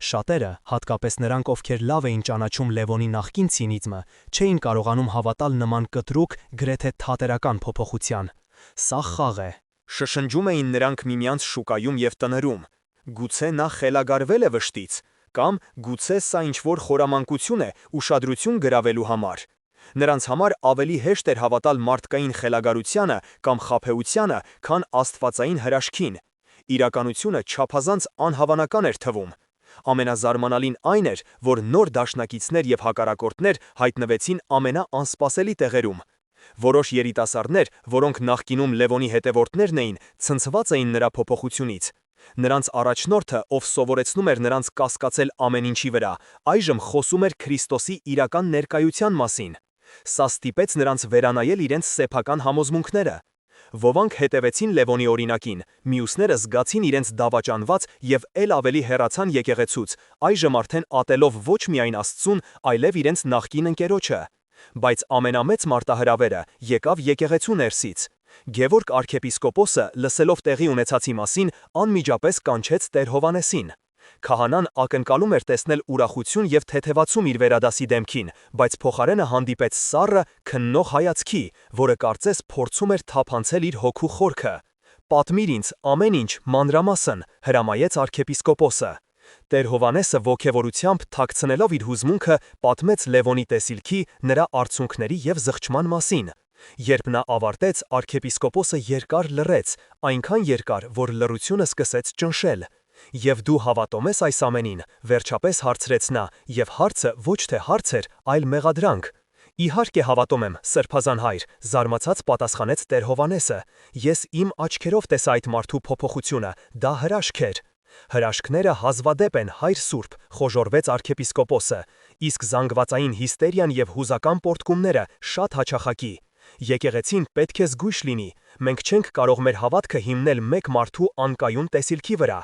Շատերը, հատկապես նրանք, ովքեր լավ էին ճանաչում Լևոնի նախկին ցինիզմը, չէին կարողանում հավատալ նման կտրուկ, գրեթե թատերական փոփոխության։ Սա խաղ է։ Շշնջում էին նրանք միմյանց շուկայում և տներում։ Գուցե նա խելագարվել է վշտից, կամ գուցե սա ինչ-որ խորամանկություն է ուշադրություն գրավելու համար։ Նրանց համար ավելի հեշտ էր հավատալ մարդկային խելագարությանը կամ խաբեությանը, քան աստվածային հրաշքին։ Իրականությունը չափազանց անհավանական էր թվում։ Ամենազարմանալին այն էր, որ նոր դաշնակիցներ և հակառակորդներ հայտնվեցին ամենաանսպասելի տեղերում։ Որոշ երիտասարդներ, որոնք նախկինում Լևոնի հետևորդներն էին, ցնցված էին նրա փոփոխությունից։ Նրանց առաջնորդը, ով սովորեցնում էր նրանց կասկածել ամեն ինչի վրա, այժմ խոսում էր Քրիստոսի իրական ներկայության մասին։ Սա ստիպեց նրանց վերանայել իրենց սեփական համոզմունքները։ Ոմանք հետևեցին Լևոնի օրինակին, մյուսները զգացին իրենց դավաճանված և էլ ավելի հեռացան եկեղեցուց, այժմ արդեն ատելով ոչ միայն Աստծուն, այլև իրենց նախկին ընկերոջը։ Բայց ամենամեծ մարտահրավերը եկավ եկեղեցու ներսից։ Գևորգ արքեպիսկոպոսը, լսելով տեղի ունեցածի մասին, անմիջապես կանչեց Տեր Հովհաննեսին։ Քահանան ակնկալում էր տեսնել ուրախություն և թեթևացում իր վերադասի դեմքին, բայց փոխարենը հանդիպեց սառը, քննող հայացքի, որը կարծես փորձում էր թափանցել իր հոգու խորքը։ «Պատմիր ինձ ամեն ինչ մանրամասն», հրամայեց արքեպիսկոպոսը։ Տեր Հովհաննեսը ոգևորությամբ թաքցնելով իր հուզմունքը, պատմեց Լևոնի տեսիլքի, նրա արցունքների և զղջման մասին։ Երբ նա ավարտեց, արքեպիսկոպոսը երկար լռեց, այնքան երկար, որ լռությունը սկսեց ճնշել։ Եվ դու հավատում ես այս ամենին, վերջապես հարցրեց նա, եւ հարցը ոչ թե հարց էր, այլ մեղադրանք։ Իհարկե հավատում եմ, սրբազան հայր, զարմացած պատասխանեց Տեր Հովանեսը, ես իմ աչքերով տեսա այդ մարդու փոփոխությունը, դա հրաշք էր։ Հրաշքները հազվադեպ են, հայր Սուրբ, խոժորվեց arczepiskopos-ը, իսկ զանգվածային հիստերիան եւ հուզական պորտկումները շատ հաճախակի։ Եկեղեցին պետք է զգույշ լինի, մենք չենք կարող մեր հավատքը հիմնել մեկ մարդու անկայուն տեսիլքի վրա,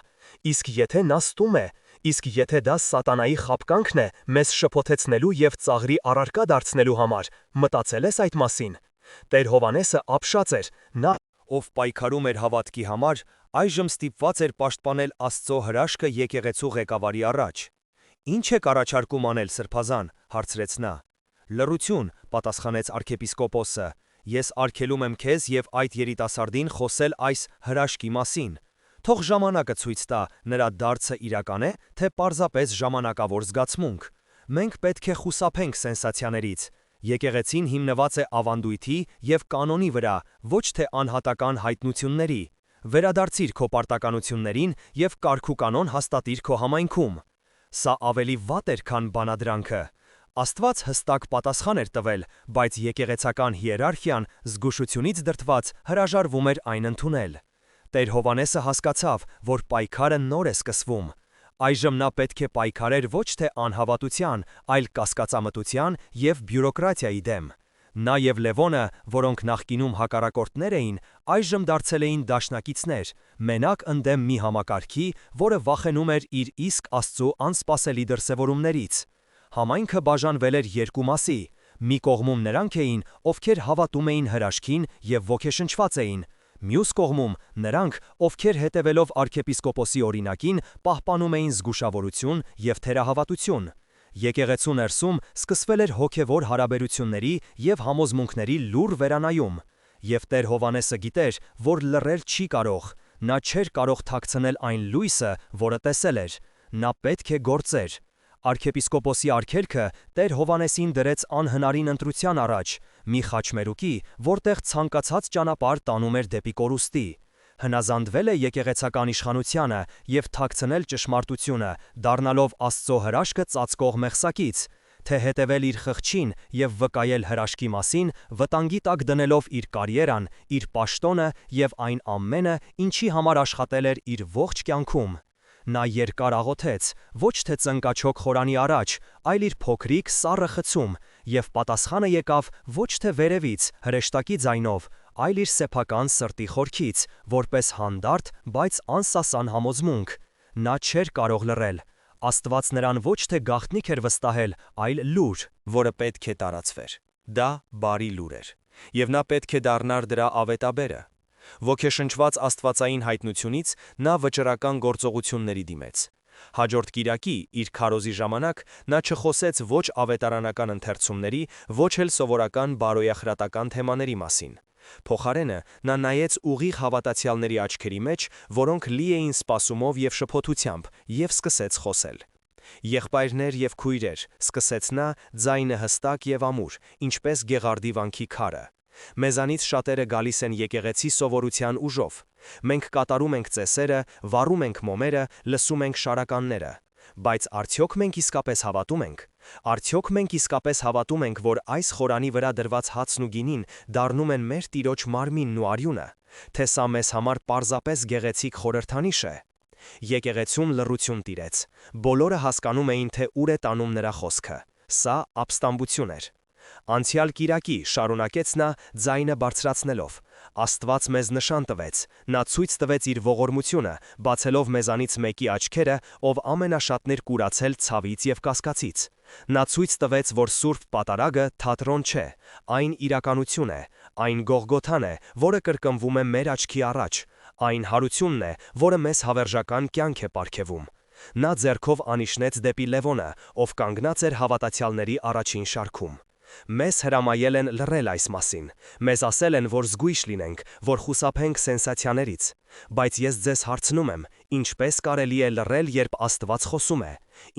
իսկ եթե նա ստում է, իսկ եթե դա սատանայի խաբկանքն է մեզ շփոթեցնելու եւ ծաղրի առարկա դարձնելու համար, մտածել ես այդ մասին։ Տեր Հովանեսը ապշած էր, նա, ով պայքարում էր հավատքի համար, այժմ ստիպված էր պաշտպանել Աստծո հրաշքը եկեղեցու ղեկավարի առաջ։ Ինչ եք առաջարկում անել, սրբազան, հարցրեց նա։ Լռություն, պատասխանեց arczepiskopos-ը, ես արգելում եմ քեզ եւ այդ երիտասարդին խոսել այս հրաշքի մասին։ Թող ժամանակը ցույց տա, նրա դարձը իրական է, թե պարզապես ժամանակավոր զգացմունք։ Մենք պետք է խուսափենք սենսացիաներից։ Եկեղեցին հիմնված է ավանդույթի եւ կանոնի վրա, ոչ թե անհատական հայտնությունների։ Վերադարձիր քո պարտականություններին եւ կարգուկանոն հաստատիր քո համայնքում։ Սա ավելի վատ էր, քան բանադրանքը։ Աստված հստակ պատասխան էր տվել, բայց եկեղեցական հիերարխիան զգուշությունից դրդված հրաժարվում էր այն ընդունել։ Տեր Հովանեսը հասկացավ, որ պայքարը նոր է սկսվում։ Այժմ նա պետք է պայքարեր ոչ թե անհավատության, այլ կասկածամտության եւ բյուրոկրատիայի դեմ։ Նա եւ Լևոնը, որոնք նախկինում հակառակորդներ էին, այժմ դարձել էին դաշնակիցներ, մենակ ընդդեմ մի համակարգի, որը վախենում էր իր իսկ Աստծո անսպասելի դրսևորումներից։ Համայնքը բաժանվել էր երկու մասի։ Մի կողմում նրանք էին, ովքեր հավատում էին հրաշքին եւ ոգեշնչված էին, մյուս կողմում նրանք, ովքեր հետևելով arczepiskopos-ի օրինակին, պահպանում էին զգուշավորություն եւ թերահավատություն։ Եկեղեցու ներսում սկսվել էր հոգևոր հարաբերությունների եւ համոզմունքների լուռ վերանայում, եւ Տեր Հովանեսը գիտեր, որ լռել չի կարող, նա չէր կարող թաքցնել այն լույսը, որը տեսել էր, նա պետք է գործեր։ Arczepiskopos-ի արգելքը Տեր Հովանեսին դրեց անհնարին ընտրության առաջ, մի խաչմերուկի, որտեղ ցանկացած ճանապարհ տանում էր դեպի կորուստի։ Հնազանդվել է եկեղեցական իշխանությանը եւ թաքցնել ճշմարտությունը, դառնալով Աստծո հրաշքը ծածկող մեղսակից, թե հետևել իր խղճին եւ վկայել հրաշքի մասին, վտանգի տակ դնելով իր կարիերան, իր պաշտոնը եւ այն ամենը, ինչի համար աշխատել էր իր ողջ կյանքում։ Նա երկար աղոթեց, ոչ թե ծնկաչոք խորանի առաջ, այլ իր փոքրիկ սառը խցում, եւ պատասխանը եկավ ոչ թե վերևից, հրեշտակի ձայնով, այլ իր սեփական սրտի խորքից, որպես հանդարտ, բայց անսասան համոզմունք։ Նա չէր կարող լռել։ Աստված նրան ոչ թե գաղտնիք էր վստահել, այլ լուր, որը պետք է տարածվեր։ Դա բարի լուր էր, եւ նա պետք է դառնար դրա ավետաբերը։ Ոգեշնչված աստվածային հայտնությունից նա վճռական գործողությունների դիմեց։ Հաջորդ կիրակի իր քարոզի ժամանակ նա չխոսեց ոչ ավետարանական ընթերցումների, ոչ էլ սովորական բարոյախրատական թեմաների մասին։ Փոխարենը նա նայեց ուղիղ հավատացյալների աչքերի մեջ, որոնք լի էին սպասումով եւ շփոթությամբ, եւ սկսեց խոսել։ Եղբայրներ եւ քույրեր, սկսեց նա, ձայնը հստակ եւ ամուր, ինչպես գեղարդի վանքի քարը։ Մեզանից շատերը գալիս են եկեղեցի սովորության ուժով։ Մենք կատարում ենք ծեսերը, վառում ենք մոմերը, լսում ենք շարականները։ Բայց արդյոք մենք իսկապես հավատում ենք։ Արդյոք մենք իսկապես հավատում ենք, որ այս խորանի վրա դրված հացն ու գինին դառնում են մեր Տիրոջ մարմինն ու արյունը, թե սա մեզ համար պարզապես գեղեցիկ խորհրդանիշ է։ Եկեղեցում լռություն տիրեց։ Բոլորը հասկանում էին, թե ուր է տանում նրա խոսքը։ Սա ապստամբություն էր։ Անցյալ կիրակի, շարունակեց նա, ձայնը բարձրացնելով, Աստված մեզ նշան տվեց, նա ցույց տվեց իր ողորմությունը, բացելով մեզանից մեկի աչքերը, ով ամենաշատն էր կուրացել ցավից եւ կասկածից։ Նա ցույց տվեց, որ Սուրբ Պատարագը թատրոն չէ, այն իրականություն է, այն Գողգոթան է, որը կրկնվում է մեր աչքի առաջ, այն հարությունն է, որը մեզ հավերժական կյանք է պարգևում։ Նա ձեռքով անիշնեց դեպի Լևոնը, ով կանգնած էր հավատացյալների առաջին շարքում։ Մեզ հրամայել են լռել այս մասին, մեզ ասել են, որ զգույշ լինենք, որ խուսափենք սենսացիաներից, բայց ես ձեզ հարցնում եմ, ինչպես կարելի է լռել, երբ Աստված խոսում է,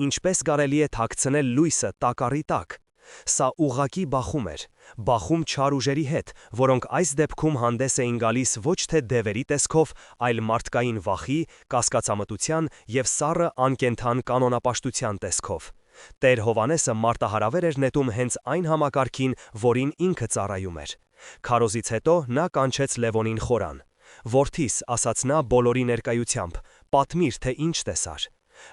ինչպես կարելի է թաքցնել լույսը տակառի տակ։ Սա ուղղակի բախում էր, բախում չար ուժերի հետ, որոնք այս դեպքում հանդես էին գալիս ոչ թե դևերի տեսքով, այլ մարդկային վախի, կասկածամտության և սառը անկենդան կանոնապաշտության տեսքով։ Տեր Հովհաննեսը մարտահրավեր էր նետում հենց այն համակարգին, որին ինքը ծառայում էր։ Քարոզից հետո նա կանչեց Լևոնին խորան։ «Որդիս», ասաց նա բոլորի ներկայությամբ, «պատմիր, թե ինչ տեսար»։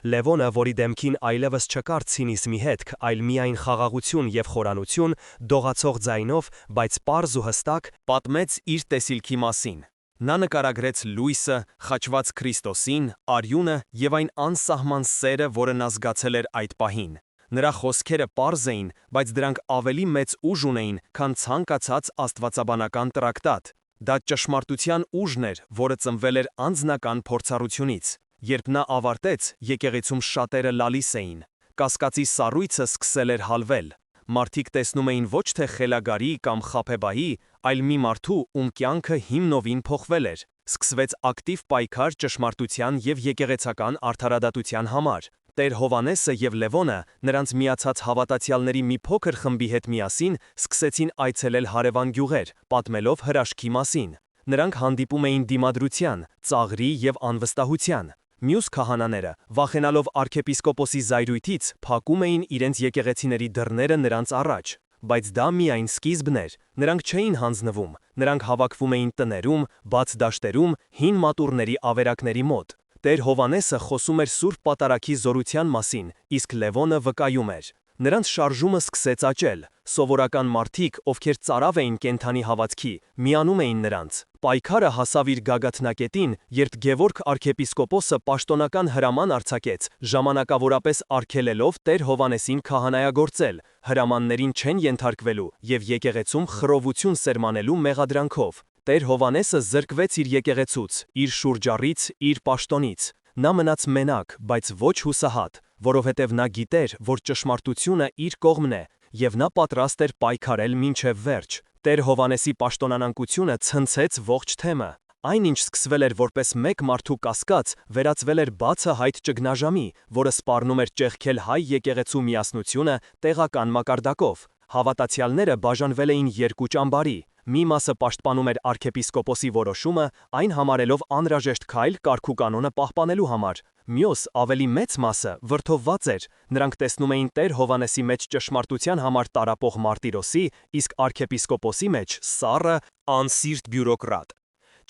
Լևոնը, որի դեմքին այլևս չկար ցինիզմի հետք, այլ միայն խաղաղություն և խորանություն, դողացող ձայնով, բայց պարզ ու հստակ, պատմեց իր տեսիլքի մասին։ Նա նկարագրեց լույսը, խաչված Քրիստոսին, արյունը և այն անսահման սերը, որը նա զգացել էր այդ պահին։ Նրա խոսքերը պարզ էին, բայց դրանք ավելի մեծ ուժ ունեին, քան ցանկացած աստվածաբանական տրակտատ։ Դա ճշմարտության ուժն էր, որը ծնվել էր անձնական փորձառությունից։ Երբ նա ավարտեց, եկեղեցում շատերը լալիս էին։ Կասկածի սառույցը սկսել էր հալվել։ Մարդիկ տեսնում էին ոչ թե խելագարի կամ խաբեբայի, այլ մի մարդու, ում կյանքը հիմնովին փոխվել էր։ Սկսվեց ակտիվ պայքար ճշմարտության և եկեղեցական արդարադատության համար։ Տեր Հովհաննեսը և Լևոնը, նրանց միացած հավատացյալների մի փոքր խմբի հետ միասին, սկսեցին այցելել հարևան գյուղեր, պատմելով հրաշքի մասին։ Նրանք հանդիպում էին դիմադրության, ծաղրի և անվստահության։ Մյուս քահանաները, վախենալով arczepiskopos-ի զայրույթից, փակում էին իրենց եկեղեցիների դռները նրանց առաջ։ Բայց դա միայն սկիզբն էր։ Նրանք չէին հանձնվում։ Նրանք հավաքվում էին տներում, բաց դաշտերում, հին մատուռների ավերակների մոտ։ Տեր Հովհաննեսը խոսում էր Սուրբ Պատարագի զորության մասին, իսկ Լևոնը վկայում էր։ Նրանց շարժումը սկսեց աճել։ Սովորական մարդիկ, ովքեր ծարավ էին կենդանի հավատքի, միանում էին նրանց։ Պայքարը հասավ իր գագաթնակետին, երբ Գևորգ arczepiskopos-ը պաշտոնական հրաման արձակեց, ժամանակավորապես արգելելով Տեր Հովհաննեսին քահանայագործել, հրամաններին չեն ենթարկվելու և եկեղեցում խռովություն սերմանելու մեղադրանքով։ Տեր Հովհաննեսը զրկվեց իր եկեղեցուց, իր շուրջառից, իր պաշտոնից։ Նա մնաց մենակ, բայց ոչ հուսահատ, որովհետև նա գիտեր, որ ճշմարտությունը իր կողմն է, և նա պատրաստ էր պայքարել մինչև վերջ։ Տեր Հովհաննեսի պաշտոնանկությունը ցնցեց ողջ թեմը։ Այն, ինչ սկսվել էր որպես մեկ մարդու կասկած, վերածվել էր բացահայտ ճգնաժամի, որը սպառնում էր ճեղքել հայ եկեղեցու միասնությունը տեղական մակարդակով։ Հավատացյալները բաժանվել էին երկու ճամբարի։ Մի մասը պաշտպանում էր arczepiskopos-ի որոշումը, այն համարելով անհրաժեշտ քայլ կարգուկանոնը պահպանելու համար։ Մյուս, ավելի մեծ մասը վրդովված էր։ Նրանք տեսնում էին Տեր Հովհաննեսի մեջ ճշմարտության համար տառապող մարտիրոսի, իսկ arczepiskopos-ի մեջ սառը, անսիրտ բյուրոկրատ։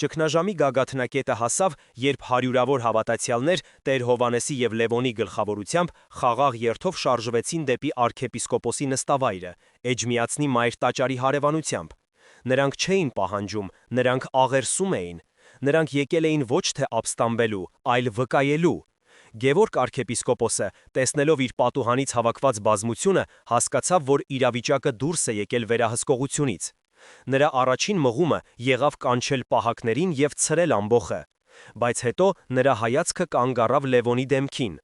Ճգնաժամի գագաթնակետը հասավ, երբ հարյուրավոր հավատացյալներ Տեր Հովհաննեսի և Լևոնի գլխավորությամբ խաղաղ երթով շարժվեցին դեպի arczepiskopos-ի նստավայրը, Էջմիածնի Մայր տաճարի հարևանությամբ։ Նրանք չէին պահանջում, նրանք աղերսում էին։ Նրանք եկել էին ոչ թե ապստամբելու, այլ վկայելու։ Գևորգ arczepiskopos-ը, տեսնելով իր պատուհանից հավաքված բազմությունը, հասկացավ, որ իրավիճակը դուրս է եկել վերահսկողությունից։ Նրա առաջին մղումը եղավ կանչել պահակներին և ցրել ամբոխը։ Բայց հետո նրա հայացքը կանգ առավ Լևոնի դեմքին։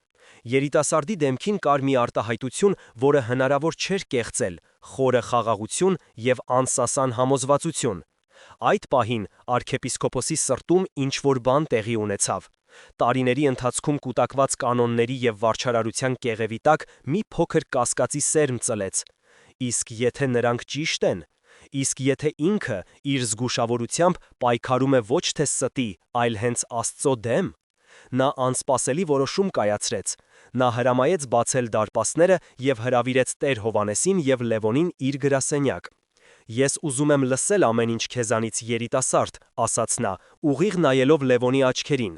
Երիտասարդի դեմքին կար մի արտահայտություն, որը հնարավոր չէր կեղծել՝ խորը խաղաղություն և անսասան համոզվածություն։ Այդ պահին arczepiskopos-ի սրտում ինչ-որ բան տեղի ունեցավ։ Տարիների ընթացքում կուտակված կանոնների և վարչարարության կեղևի տակ մի փոքր կասկածի սերմ ծլեց։ Իսկ եթե նրանք ճիշտ են։ Իսկ եթե ինքը իր զգուշավորությամբ պայքարում է ոչ թե ստի, այլ հենց Աստծո դեմ։ Նա անսպասելի որոշում կայացրեց։ Նա հրամայեց բացել դարպասները և հրավիրեց Տեր Հովհաննեսին և Լևոնին իր գրասենյակ։ «Ես ուզում եմ լսել ամեն ինչ քեզանից, երիտասարդ», ասաց նա, ուղիղ նայելով Լևոնի աչքերին։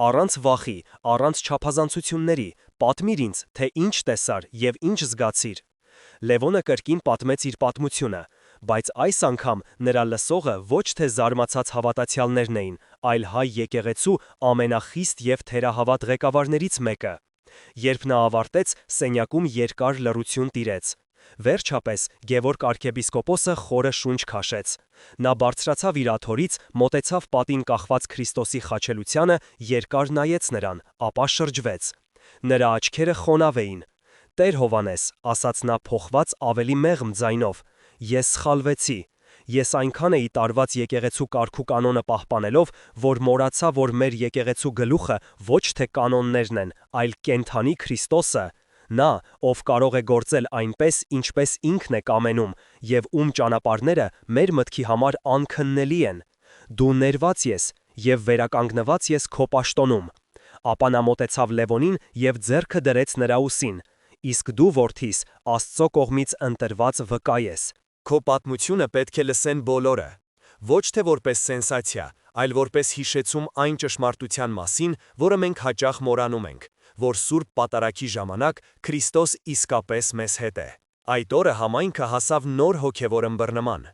Առանց վախի, առանց չափազանցությունների, պատմիր ինձ, թե ինչ տեսար և ինչ զգացիր։ Լևոնը կրկին պատմեց իր պատմությունը, բայց այս անգամ նրա լսողը ոչ թե զարմացած հավատացյալներն էին, այլ հայ եկեղեցու ամենախիստ և թերահավատ ղեկավարներից մեկը։ Երբ նա ավարտեց, սենյակում երկար լռություն տիրեց։ Վերջապես Գևորգ arczepiskopos-ը խորը շունչ քաշեց։ Նա բարձրացավ իր աթոռից, մոտեցավ պատին կախված Քրիստոսի խաչելությանը, երկար նայեց նրան, ապա շրջվեց։ Նրա աչքերը խոնավ էին։ «Տեր Հովհաննես», ասաց նա փոխված ավելի մեղմ ձայնով, «ես սխալվեցի։ Ես այնքան էի տարված եկեղեցու կարգուկանոնը պահպանելով, որ մոռացա, որ մեր եկեղեցու գլուխը ոչ թե կանոններն են, այլ կենդանի Քրիստոսը։ նա, ով կարող է գործել այնպես, ինչպես ինքն է կամենում, եւ ում ճանապարհները մեր մտքի համար անքննելի են։ Դու ներված ես եւ վերականգնված ես քո պաշտոնում։ Ապա նա մոտեցավ Լևոնին եւ ձեռքը դրեց նրա ուսին։ Իսկ դու, որդիս, Աստծո կողմից ընտրված վկա ես։ Քո պատմությունը պետք է լսեն բոլորը, ոչ թե որպես սենսացիա, այլ որպես հիշեցում այն ճշմարտության մասին, որը մենք հաճախ մոռանում ենք, որ Սուրբ Պատարագի ժամանակ Քրիստոս իսկապես մեզ հետ է։ Այդ օրը համայնքը հասավ նոր հոգևոր ըմբռնման։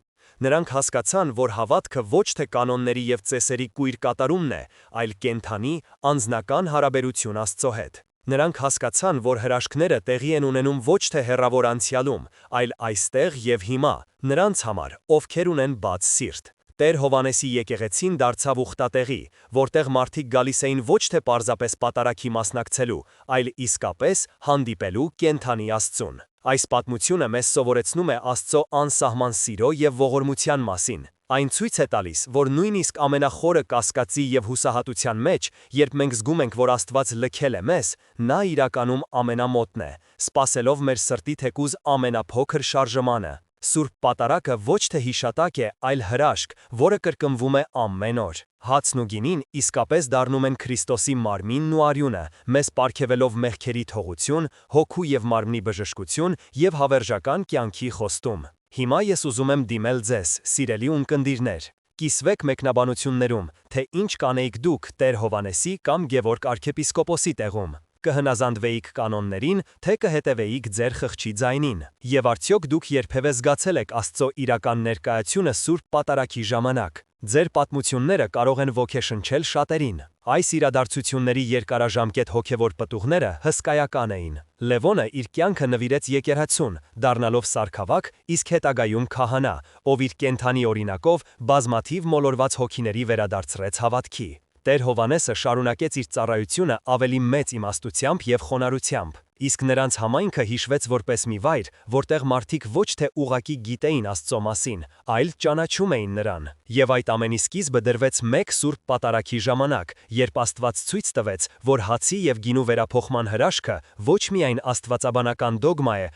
Նրանք հասկացան, որ հավատքը ոչ թե կանոնների եւ ծեսերի կույր կատարումն է, այլ կենթանի, անձնական հարաբերություն Աստծո հետ։ Նրանք հասկացան, որ հրաշքները տեղի են ունենում ոչ թե հեռավոր անցյալում, այլ այստեղ եւ հիմա, նրանց համար, ովքեր ունեն բաց սիրտ։ Տեր Հովանեսի եկեղեցին դարձավ ուխտատեղի, որտեղ մարդիկ գալիս էին ոչ թե պարզապես պատարագի մասնակցելու, այլ իսկապես հանդիպելու կենթանի Աստծուն։ Այս պատմությունը մեզ սովորեցնում է Աստծո անսահման սիրո եւ ողորմության մասին։ Այն ցույց է տալիս, որ նույնիսկ ամենախորը կասկածի եւ հուսահատության մեջ, երբ մենք զգում ենք, որ Աստված լքել է մեզ, նա իրականում ամենամոտն է, սпасելով մեր սրտի թեկուզ ամենափոքր շարժմանը։ Սուրբ Պատարագը ոչ թե հիշատակ է, այլ հրաշք, որը կրկնվում է ամեն օր։ Հացն ու գինին իսկապես դառնում են Քրիստոսի մարմինն ու արյունը, մեզ պարգևելով մեղքերի թողություն, հոգու եւ մարմնի բժշկություն եւ հավերժական կյանքի խոստում։ Հիմա ես ուզում եմ դիմել ձեզ, սիրելի ունկնդիրներ։ Կիսվեք մեկնաբանություններում, թե ինչ կանեիք դուք Տեր Հովանեսի կամ Գևորգ arczepiskopos-ի տեղում։ Կհնազանդվեիք կանոններին, թե կհետևեիք ձեր խղճի ձայնին։ Եվ արդյոք դուք երբևէ զգացել եք Աստծո իրական ներկայությունը Սուրբ Պատարագի ժամանակ։ Ձեր պատմությունները կարող են ոգեշնչել շատերին։ Այս իրադարձությունների երկարաժամկետ հոգևոր պտուղները հսկայական էին։ Լևոնը իր կյանքը նվիրեց եկեղեցուն, դառնալով սարքավակ, իսկ հետագայում քահանա, ով իր կենթանի օրինակով բազմաթիվ մոլորված հոգիների վերադարձրեց հավատքի։ Տեր Հովանեսը շարունակեց իր ծառայությունը ավելի մեծ իմաստությամբ եւ խոնարհությամբ, իսկ նրանց համայնքը հիշվեց որպես մի վայր, որտեղ մարդիկ ոչ թե ուղակի գիտեին Աստծո մասին, այլ ճանաչում էին նրան։ Եվ այդ ամենի սկիզբը դրվեց մեկ Սուրբ Պատարագի ժամանակ, երբ Աստված ցույց տվեց, որ հացի եւ գինու վերափոխման հրաշքը ոչ միայն աստվածաբանական դոգմա է,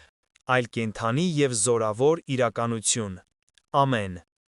այլ կենթանի եւ զորավոր իրականություն։ Ամեն։